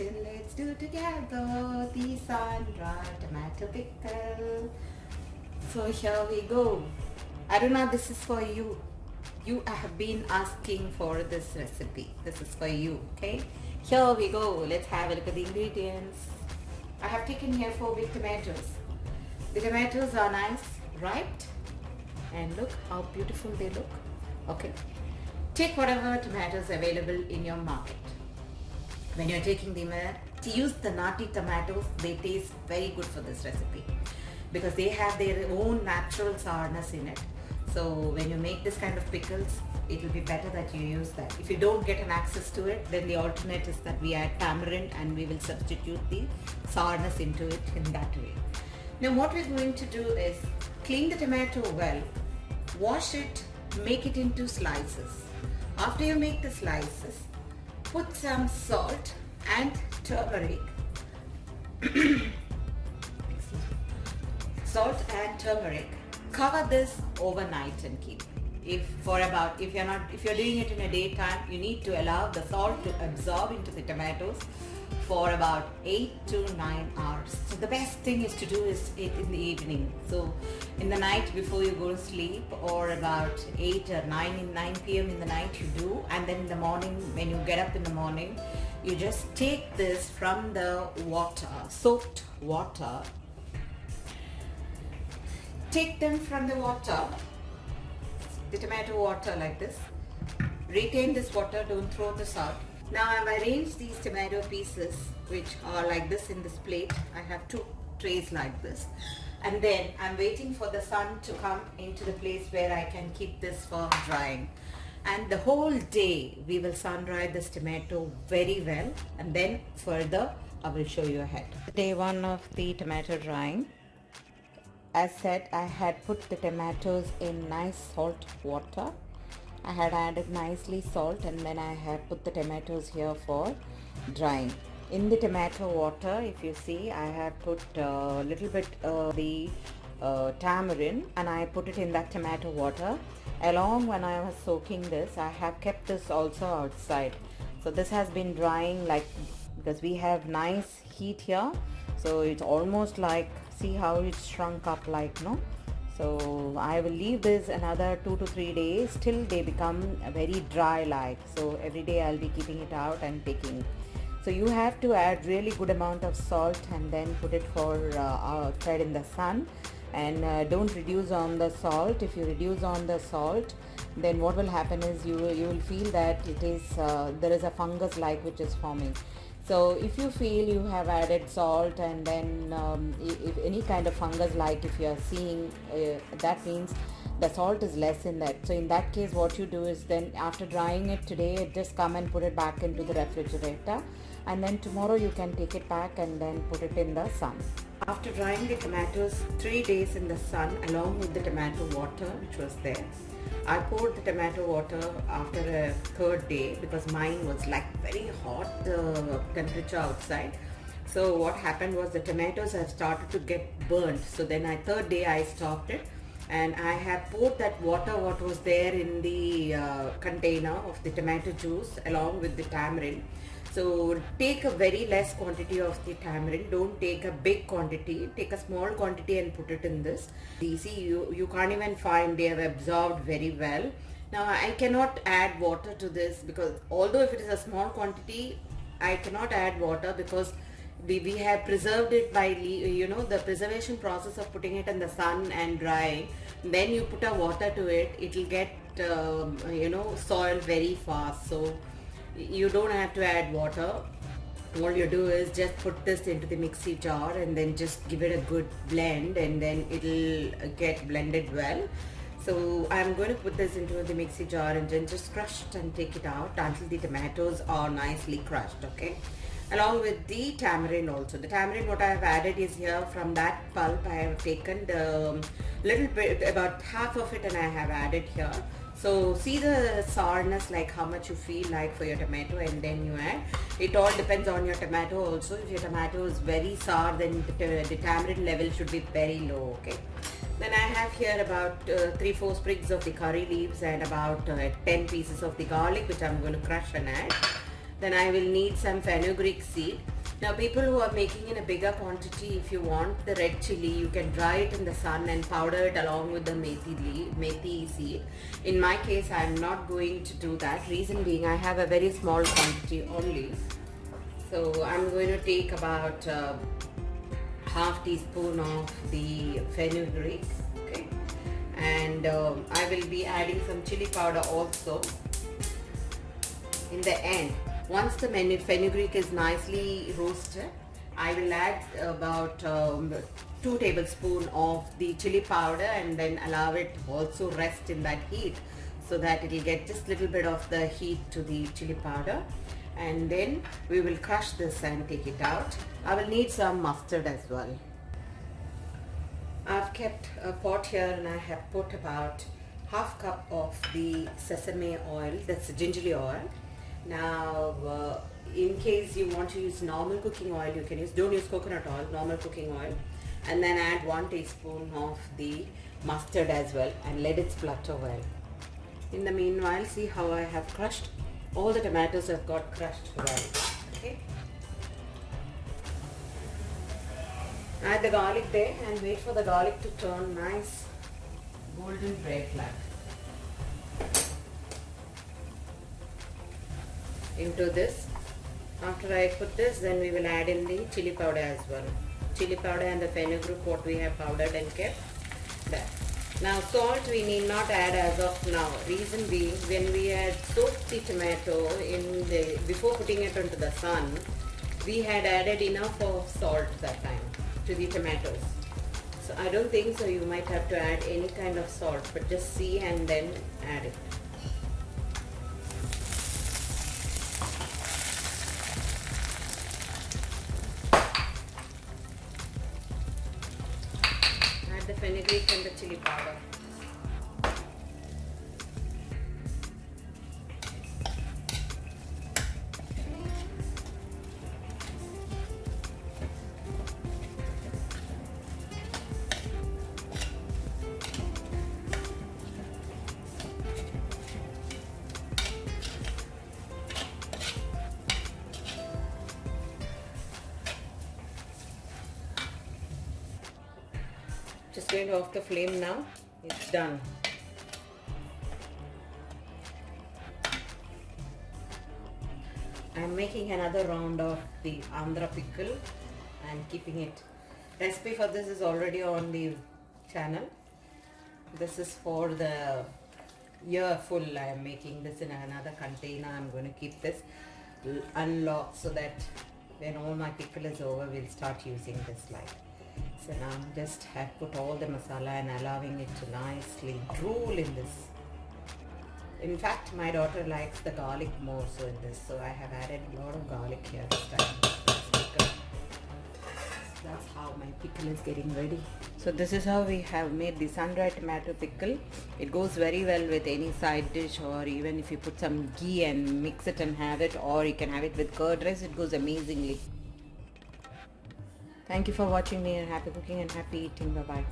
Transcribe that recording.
till let's do together the sun-dried tomato pickle. So here we go. Aruna, this is for you. You have been asking for this recipe. This is for you, okay? Here we go. Let's have a look at the ingredients. I have taken here 4 big tomatoes. The tomatoes are nice, ripe, and look how beautiful they look. Okay. Take whatever tomatoes available in your market. When you're taking them, use the nati tomatoes. They taste very good for this recipe because they have their own natural sourness in it. So when you make this kind of pickles, it will be better that you use that. If you don't get an access to it, then the alternate is that we add tamarind and we will substitute the sourness into it in that way. Now what we're going to do is clean the tomato well, wash it, make it into slices. After you make the slices, put some salt and turmeric. Salt and turmeric. Cover this overnight and keep. If you're doing it in a daytime, you need to allow the salt to absorb into the tomatoes for about 8 to 9 hours. So the best thing is to do is it in the evening. So in the night before you go to sleep, or about 8 or 9 p.m. in the night you do, and then in the morning when you get up in the morning, you just take this from the water, soaked water. Take them from the water, the tomato water like this. Retain this water, don't throw this out. Now I've arranged these tomato pieces which are like this in this plate. I have 2 trays like this. And then I'm waiting for the sun to come into the place where I can keep this for drying. And the whole day we will sun dry this tomato very well, and then further I will show you ahead. Day 1 of the tomato drying. As said, I had put the tomatoes in nice salt water. I had added nicely salt, and then I had put the tomatoes here for drying. In the tomato water, if you see, I have put a little bit the tamarind, and I put it in that tomato water. Along when I was soaking this, I have kept this also outside. So this has been drying because we have nice heat here. So it's almost like, see how it's shrunk up so I will leave this another 2 to 3 days till they become very dry so every day I'll be keeping it out and taking. So you have to add really good amount of salt and then put it for outside in the sun, and don't reduce on the salt. If you reduce on the salt, then what will happen is you will feel that it is there is a fungus which is forming. So if you feel you have added salt, and then if any kind of fungus if you are seeing, that means the salt is less in that. So in that case what you do is, then after drying it today, just come and put it back into the refrigerator, and then tomorrow you can take it back and then put it in the sun. After drying the tomatoes 3 days in the sun along with the tomato water which was there, I poured the tomato water after a 3rd day because mine was very hot temperature outside. So what happened was the tomatoes have started to get burnt. So then 3rd day I stopped it, and I have poured that water what was there in the container of the tomato juice along with the tamarind. So take a very less quantity of the tamarind, don't take a big quantity, take a small quantity and put it in this. You see, you can't even find, they have absorbed very well. Now I cannot add water to this because although if it is a small quantity, I cannot add water because we have preserved it by the preservation process of putting it in the sun and drying. Then you put a water to it, it will get soiled very fast. So you don't have to add water. All you do is just put this into the mixie jar and then just give it a good blend, and then it'll get blended well. So I'm going to put this into the mixie jar and then just crush it and take it out until the tomatoes are nicely crushed, okay? Along with the tamarind also. The tamarind what I have added is here from that pulp. I have taken the little bit, about half of it, and I have added here. So see the sourness, how much you feel for your tomato, and then you add. It all depends on your tomato also. If your tomato is very sour, then the tamarind level should be very low, okay? Then I have here about 3-4 sprigs of the curry leaves and about 10 pieces of the garlic which I'm going to crush and add. Then I will need some fenugreek seed. Now people who are making in a bigger quantity, if you want the red chili, you can dry it in the sun and powder it along with the methi seed. In my case, I am not going to do that. Reason being, I have a very small quantity only. So I'm going to take about half teaspoon of the fenugreek, okay? And I will be adding some chili powder also in the end. Once the fenugreek is nicely roasted, I will add about 2 tablespoons of the chili powder and then allow it also rest in that heat so that it will get just little bit of the heat to the chili powder. And then we will crush this and take it out. I will need some mustard as well. I've kept a pot here and I have put about half cup of the sesame oil, that's gingerly oil. Now in case you want to use normal cooking oil, you can use, don't use coconut oil, normal cooking oil, and then add 1 teaspoon of the mustard as well and let it splutter well. In the meanwhile, see how I have crushed all the tomatoes have got crushed well. Okay, add the garlic there and wait for the garlic to turn nice golden red black. Into this, after I put this, then we will add in the chili powder as well. Chili powder and the fenugreek what we have powdered and kept there. Now salt we need not add as of now. Reason being, when we had soaked the tomato before putting it onto the sun, we had added enough of salt that time to the tomatoes. So I don't think so you might have to add any kind of salt, but just see and then add it. The fenugreek and the chili powder. Just going to off the flame now. It's done. I'm making another round of the Andhra pickle and keeping it. Recipe for this is already on the channel. This is for the year full. I am making this in another container. I'm going to keep this unlocked so that when all my pickle is over, we'll start using this light. So now just have put all the masala and allowing it to nicely drool in this. In fact, my daughter likes the garlic more so in this, so I have added a lot of garlic here this time. That's how my pickle is getting ready. So this is how we have made the sun-dried tomato pickle. It goes very well with any side dish, or even if you put some ghee and mix it and have it, or you can have it with curd rice, it goes amazingly. Thank you for watching me, and happy cooking and happy eating. Bye bye.